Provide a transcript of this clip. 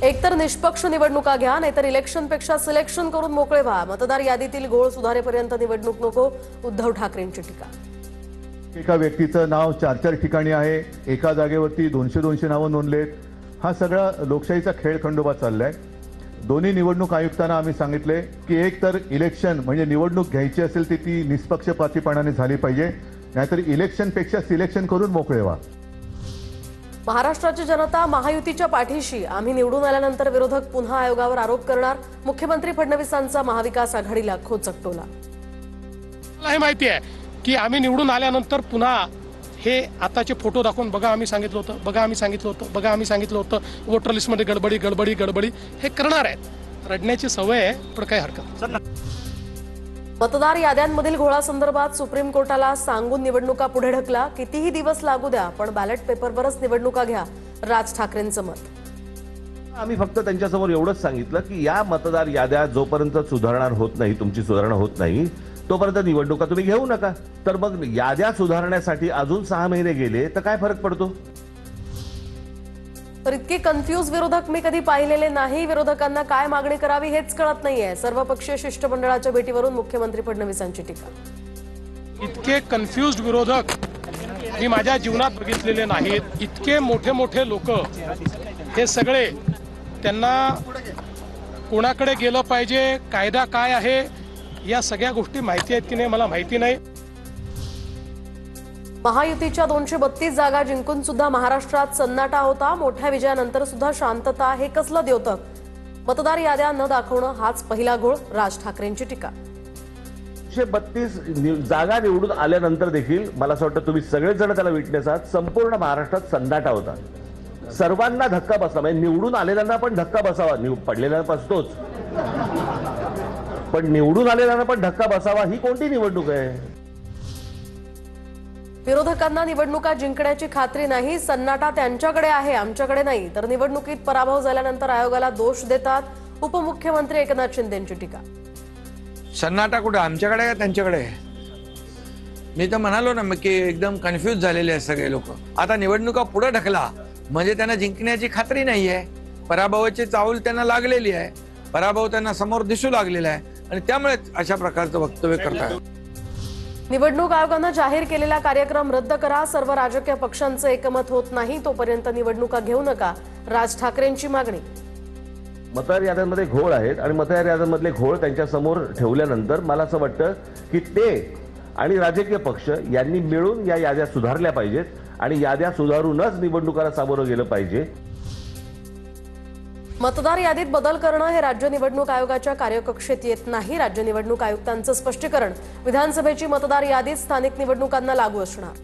एकतर निष्पक्ष निवडणुका घ्या, नाहीतर इलेक्शनपेक्षा सिलेक्शन करून मोकळे व्हा. मतदार यादीतील घोळ सुधारेपर्यंत निवडणूक नको, उद्धव ठाकरेंची टीका. एका व्यक्तीचं नाव 4-4 ठिकाणी आहे, एका जागेवरती 200-200 नावं नोंदलेत. हा सगळा लोकशाहीचा खेळ खंडोबा चाललाय. दोन्ही निवडणूक आयुक्तांना आम्ही सांगितले की एक तर इलेक्शन म्हणजे निवडणूक घ्यायची असेल ती निष्पक्षपातीपणाने झाली पाहिजे, नाहीतर इलेक्शनपेक्षा सिलेक्शन करून मोकळे व्हा. महाराष्ट्राची जनता महायुतीच्या पाठीशी. आम्ही निवडून आल्यानंतर विरोधक पुन्हा आयोगावर आरोप करणार. मुख्यमंत्री फडणवीसांचा महाविकास आघाडीला खोचक टोला. मला हे माहिती आहे की आम्ही निवडून आल्यानंतर पुन्हा हे आताचे फोटो दाखवून बघा आम्ही सांगितलं होतं, बघा आम्ही सांगितलं होतं, बघा आम्ही सांगितलं होतं, वोटर लिस्टमध्ये गडबडी गडबडी गडबडी हे करणार आहेत. रडण्याची सवय आहे, पण काही हरकत नाही. मतदार याद्यांमधील घोळासंदर्भात सुप्रीम कोर्टाला सांगून निवडणुका पुढे ढकला. कितीही दिवस लागू द्या, पण बॅलेट पेपरवरच निवडणुका घ्या, राज ठाकरेंचं मत. आम्ही फक्त त्यांच्यासमोर एवढंच सांगितलं की या मतदार याद्या जोपर्यंत सुधारणा होत नाही, तुमची सुधारणा होत नाही, तोपर्यंत निवडणुका तुम्ही घेऊ नका. तर मग याद्या सुधारण्यासाठी अजून 6 महिने गेले तर काय फरक पडतो? तर इतके कन्फ्यूज विरोधक मी कधी पाहिलेले नाही. विरोधकांना काय मागणी करावी हेच कळत नाहीये. सर्वपक्षीय शिष्टमंडळाच्या भेटीवरून मुख्यमंत्री फडणवीसांची टीका. इतके कन्फ्युज्ड विरोधक मी माझ्या जीवनात बघितलेले नाहीत. इतके मोठे मोठे लोक, हे सगळे त्यांना कोणाकडे गेलं पाहिजे, कायदा काय आहे, या सगळ्या गोष्टी माहिती आहेत की नाही मला माहिती नाही. महायुतीच्या 232 जागा जिंकून सुद्धा महाराष्ट्रात सन्नाटा होता. मोठ्या विजयानंतर सुद्धा शांतता. हे कसलं द्योतक? मतदार याद्या न दाखवणं हाच पहिला घोळ, राज ठाकरेंची टीका. 232 जागा निवडून आल्यानंतर देखील मला असं वाटतं तुम्ही सगळेच जण त्याला विटनेस आहात, संपूर्ण महाराष्ट्रात सन्नाटा होता. सर्वांना धक्का बसला, म्हणजे निवडून आलेल्यांना पण धक्का बसावा. पडलेल्यांना बसतोच, पण निवडून आलेल्यांना पण धक्का बसावा. ही कोणती निवडणूक आहे? विरोधकांना निवडणुका जिंकण्याची खात्री नाही. सन्नाटा त्यांच्याकडे आहे, आमच्याकडे नाही. तर निवडणुकीत पराभव झाल्यानंतर आयोगाला दोष देतात. उपमुख्यमंत्री एकनाथ शिंदेंची टीका. सन्नाटा कुठे आमच्याकडे आहे त्यांच्याकडे? मी तर म्हणालो ना की एकदम कन्फ्यूज झालेले आहेत सगळे लोक. आता निवडणुका पुढे ढकला म्हणजे त्यांना जिंकण्याची खात्री नाहीये. पराभवाची चाहूल त्यांना लागलेली आहे, पराभव त्यांना समोर दिसू लागलेला आहे आणि त्यामुळे अशा प्रकारचं वक्तव्य करतात. निवडणूक आयोगानं जाहीर केलेला कार्यक्रम रद्द करा. सर्व राजकीय पक्षांचं एकमत होत नाही तोपर्यंत निवडणुका घेऊ नका, राज ठाकरेंची मागणी. मतदार याद्यांमध्ये घोळ आहेत आणि मतदार याद्यांमधले घोळ त्यांच्या समोर ठेवल्यानंतर मला असं वाटतं की ते आणि राजकीय पक्ष यांनी मिळून या याद्या सुधारल्या पाहिजेत आणि याद्या सुधारूनच निवडणुकाला सामोरं गेलं पाहिजे. मतदार यादीत बदल करणं हे राज्य निवडणूक आयोगाच्या कार्यकक्षेत येत नाही. राज्य निवडणूक आयुक्तांचं स्पष्टीकरण. विधानसभेची मतदार यादी स्थानिक निवडणुकांना लागू असणार.